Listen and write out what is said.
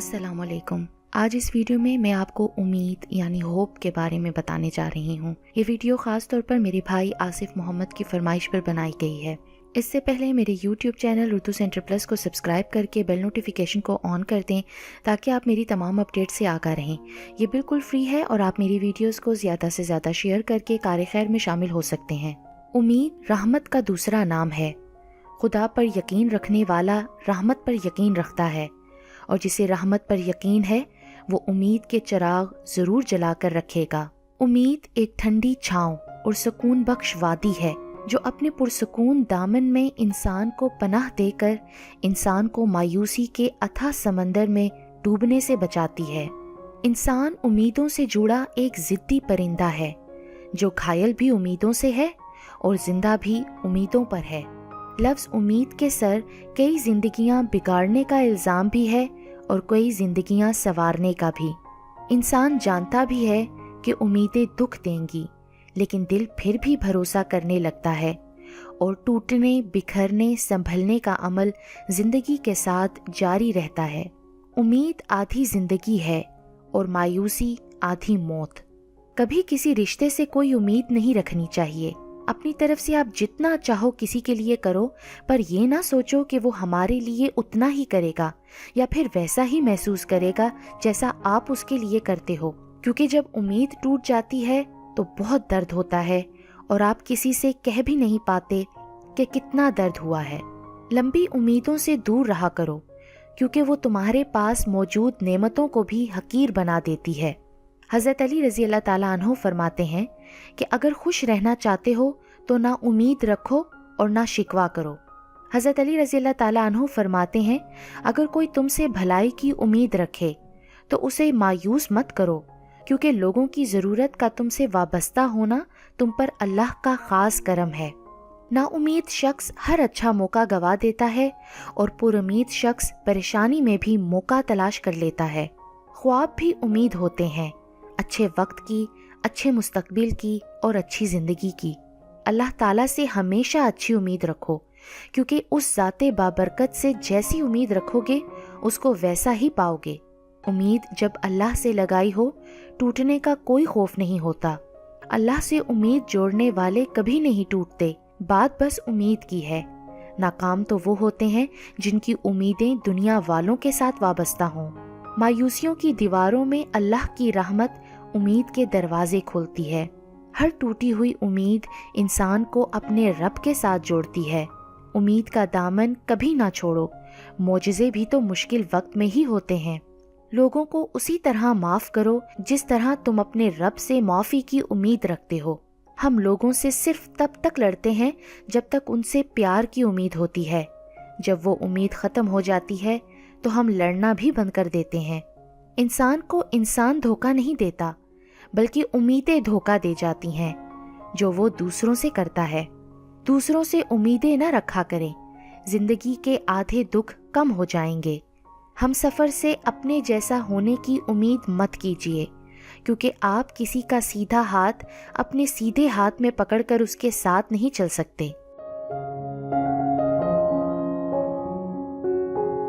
अस्सलाम वालेकुम। आज इस वीडियो में मैं आपको उम्मीद यानी होप के बारे में बताने जा रही हूँ। ये वीडियो ख़ास तौर पर मेरे भाई आसिफ मोहम्मद की फरमाइश पर बनाई गई है। इससे पहले मेरे YouTube channel Urdu centre plus को सब्सक्राइब करके बेल नोटिफिकेशन को ऑन कर दें ताकि आप मेरी तमाम अपडेट से आगाह रहें। ये बिल्कुल फ्री है और आप मेरी वीडियोस को ज़्यादा से ज़्यादा शेयर करके कार खैर में शामिल हो सकते हैं। उम्मीद रहमत का दूसरा नाम है। खुदा पर यकीन रखने वाला रहमत पर यकीन रखता है और जिसे रहमत पर यकीन है वो उम्मीद के चिराग ज़रूर जला कर रखेगा। उम्मीद एक ठंडी छाँव और सुकून बख्श वादी है जो अपने पुरसुकून दामन में इंसान को पनाह देकर इंसान को मायूसी के अथाह समंदर में डूबने से बचाती है। इंसान उम्मीदों से जुड़ा एक ज़िद्दी परिंदा है जो घायल भी उम्मीदों से है और जिंदा भी उम्मीदों पर है। लफ्ज़ उम्मीद के सर कई जिंदगियां बिगाड़ने का इल्ज़ाम भी है और कई जिंदगियां संवारने का भी। इंसान जानता भी है कि उम्मीदें दुख देंगी, लेकिन दिल फिर भी भरोसा करने लगता है और टूटने, बिखरने, संभलने का अमल जिंदगी के साथ जारी रहता है। उम्मीद आधी जिंदगी है और मायूसी आधी मौत। कभी किसी रिश्ते से कोई उम्मीद नहीं रखनी चाहिए। अपनी तरफ से आप जितना चाहो किसी के लिए करो, पर ये ना सोचो कि वो हमारे लिए उतना ही करेगा या फिर वैसा ही महसूस करेगा जैसा आप उसके लिए करते हो, क्योंकि जब उम्मीद टूट जाती है तो बहुत दर्द होता है और आप किसी से कह भी नहीं पाते कि कितना दर्द हुआ है। लंबी उम्मीदों से दूर रहा करो क्योंकि वो तुम्हारे पास मौजूद नेमतों को भी हकीर बना देती है। हज़रत अली रज़ी अल्लाह ताला अन्हु फरमाते हैं कि अगर खुश रहना चाहते हो तो ना उम्मीद रखो और ना शिकवा करो। हज़रत अली रज़ी अल्लाह ताला अन्हु फरमाते हैं अगर कोई तुमसे भलाई की उम्मीद रखे तो उसे मायूस मत करो, क्योंकि लोगों की ज़रूरत का तुमसे वाबस्ता होना तुम पर अल्लाह का ख़ास करम है। नाउम्मीद शख्स हर अच्छा मौका गवा देता है और पुरुम्मीद शख्स परेशानी में भी मौका तलाश कर लेता है। ख्वाब भी उम्मीद होते हैं, अच्छे वक्त की, अच्छे मुस्तकबिल की और अच्छी ज़िंदगी की। अल्लाह ताला से हमेशा अच्छी उम्मीद रखो, क्योंकि उस ज़ाते बाबरकत से जैसी उम्मीद रखोगे उसको वैसा ही पाओगे। उम्मीद जब अल्लाह से लगाई हो टूटने का कोई खौफ नहीं होता। अल्लाह से उम्मीद जोड़ने वाले कभी नहीं टूटते। बात बस उम्मीद की है। नाकाम तो वो होते हैं जिनकी उम्मीदें दुनिया वालों के साथ वाबस्ता हों। मायूसियों की दीवारों में अल्लाह की रहमत उम्मीद के दरवाजे खोलती है। हर टूटी हुई उम्मीद इंसान को अपने रब के साथ जोड़ती है। उम्मीद का दामन कभी ना छोड़ो। मौजिज़े भी तो मुश्किल वक्त में ही होते हैं। लोगों को उसी तरह माफ़ करो जिस तरह तुम अपने रब से माफ़ी की उम्मीद रखते हो। हम लोगों से सिर्फ तब तक लड़ते हैं जब तक उनसे प्यार की उम्मीद होती है। जब वो उम्मीद ख़त्म हो जाती है तो हम लड़ना भी बंद कर देते हैं। इंसान को इंसान धोखा नहीं देता, बल्कि उम्मीदें धोखा दे जाती हैं जो वो दूसरों से करता है। दूसरों से उम्मीदें न रखा करें, जिंदगी के आधे दुख कम हो जाएंगे। हम सफ़र से अपने जैसा होने की उम्मीद मत कीजिए, क्योंकि आप किसी का सीधा हाथ अपने सीधे हाथ में पकड़कर उसके साथ नहीं चल सकते।